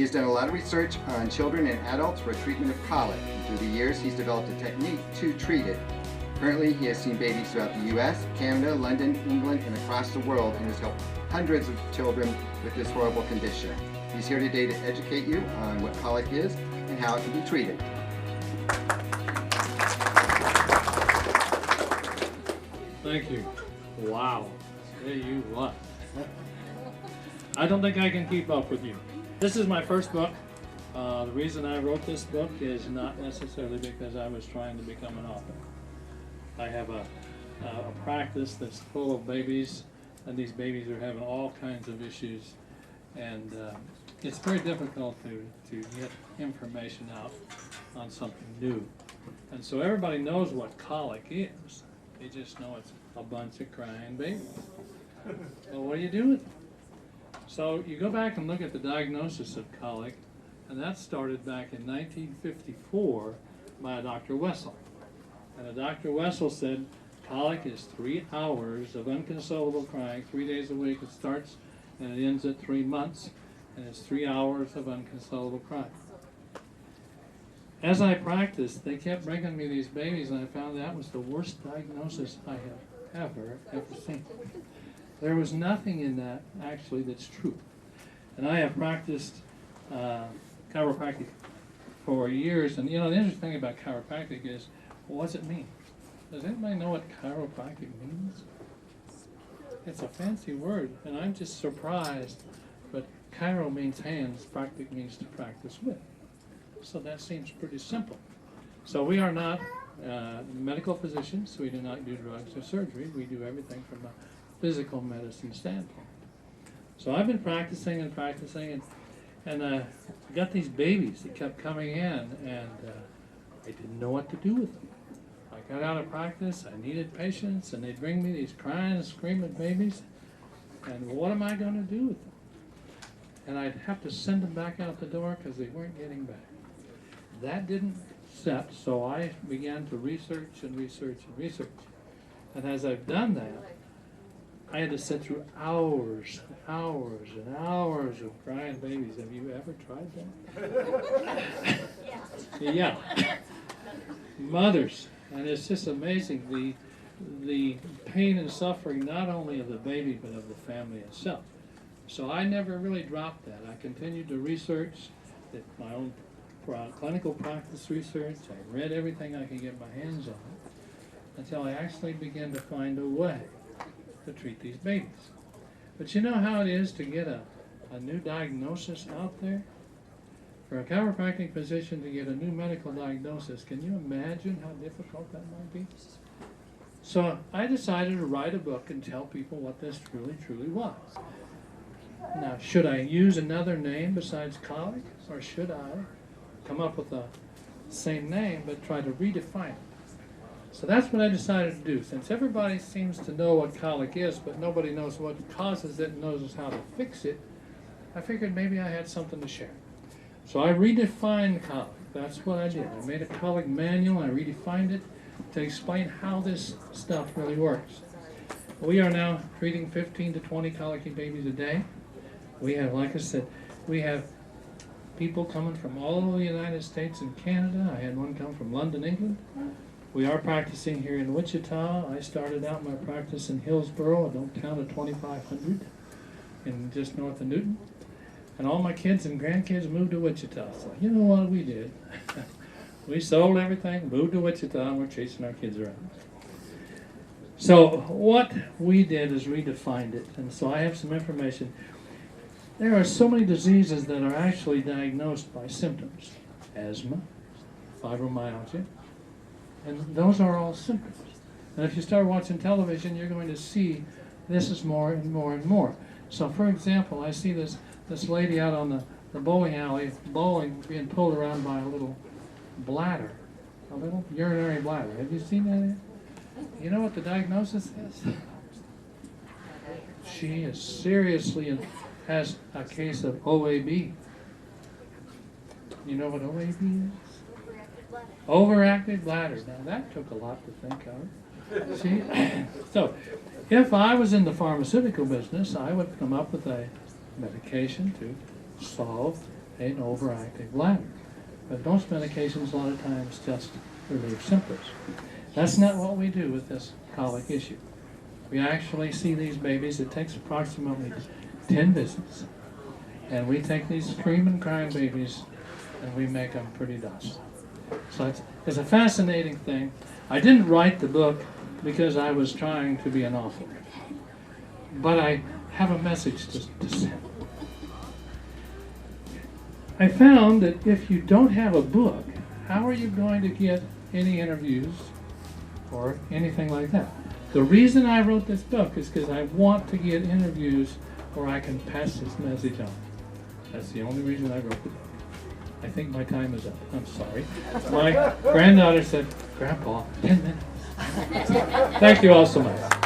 He has done a lot of research on children and adults for treatment of colic. Through the years, he's developed a technique to treat it. Currently, he has seen babies throughout the U.S., Canada, London, England, and across the world, and has helped hundreds of children with this horrible condition. He's here today to educate you on what colic is and how it can be treated. Thank you. Wow. Tell you what. I don't think I can keep up with you. This is my first book. The reason I wrote this book is not necessarily because I was trying to become an author. I have a practice that's full of babies, and these babies are having all kinds of issues, and it's very difficult to get information out on something new. And so everybody knows what colic is. They just know it's a bunch of crying babies. Well, what do you do with them? So you go back and look at the diagnosis of colic, and that started back in 1954 by a Dr. Wessel. And Dr. Wessel said colic is 3 hours of unconsolable crying, 3 days a week. It starts and it ends at 3 months, and it's 3 hours of unconsolable crying. As I practiced, they kept bringing me these babies, and I found that was the worst diagnosis I have ever seen. There was nothing in that actually that's true. And I have practiced chiropractic for years, and you know, the interesting thing about chiropractic is, what does it mean? Does anybody know what chiropractic means? It's a fancy word, and I'm just surprised, but chiro means hands, practic means to practice with. So that seems pretty simple. So we are not medical physicians. We do not do drugs or surgery. We do everything from a physical medicine standpoint. So I've been practicing and practicing, and I got these babies that kept coming in, and I didn't know what to do with them. I got out of practice. I needed patience, and they'd bring me these crying and screaming babies, and what am I going to do with them? And I'd have to send them back out the door because they weren't getting back. That didn't set, so I began to research and research and research. And as I've done that, I had to sit through hours and hours and hours of crying babies. Have you ever tried that? Yeah. Mothers. And it's just amazing, the pain and suffering not only of the baby but of the family itself. So I never really dropped that. I continued to research my own clinical practice research. I read everything I could get my hands on until I actually began to find a way to treat these babies. But you know how it is to get a new diagnosis out there? For a chiropractic physician to get a new medical diagnosis, can you imagine how difficult that might be? So I decided to write a book and tell people what this truly was. Now, should I use another name besides colic, or should I come up with the same name but try to redefine it? So that's what I decided to do. Since everybody seems to know what colic is, but nobody knows what causes it and knows how to fix it, I figured maybe I had something to share. So I redefined colic. That's what I did. I made a Colic Manual. I redefined it to explain how this stuff really works. We are now treating 15 to 20 colicky babies a day. We have, like I said, we have people coming from all over the United States and Canada. I had one come from London, England. We are practicing here in Wichita. I started out my practice in Hillsboro, a little town of 2,500, in just north of Newton. And all my kids and grandkids moved to Wichita. So you know what we did? We sold everything, moved to Wichita, and we're chasing our kids around. So what we did is redefined it. And so I have some information. There are so many diseases that are actually diagnosed by symptoms. Asthma, fibromyalgia, and those are all symptoms. And if you start watching television, you're going to see this is more and more and more. So for example, I see this lady out on the bowling alley, bowling, being pulled around by a little bladder, a little urinary bladder. Have you seen that? You know what the diagnosis is? She is seriously has a case of OAB. You know what OAB is? Overactive bladder. Now that took a lot to think of. See? So, if I was in the pharmaceutical business, I would come up with a medication to solve an overactive bladder. But most medications a lot of times just relieve symptoms. That's not what we do with this colic issue. We actually see these babies. It takes approximately 10 visits. And we take these screaming, crying babies and we make them pretty docile. So it's a fascinating thing. I didn't write the book because I was trying to be an author. But I have a message to send. I found that if you don't have a book, how are you going to get any interviews or anything like that? The reason I wrote this book is because I want to get interviews where I can pass this message on. That's the only reason I wrote the book. I think my time is up. I'm sorry. My granddaughter said, "Grandpa, 10 minutes." Thank you all so much.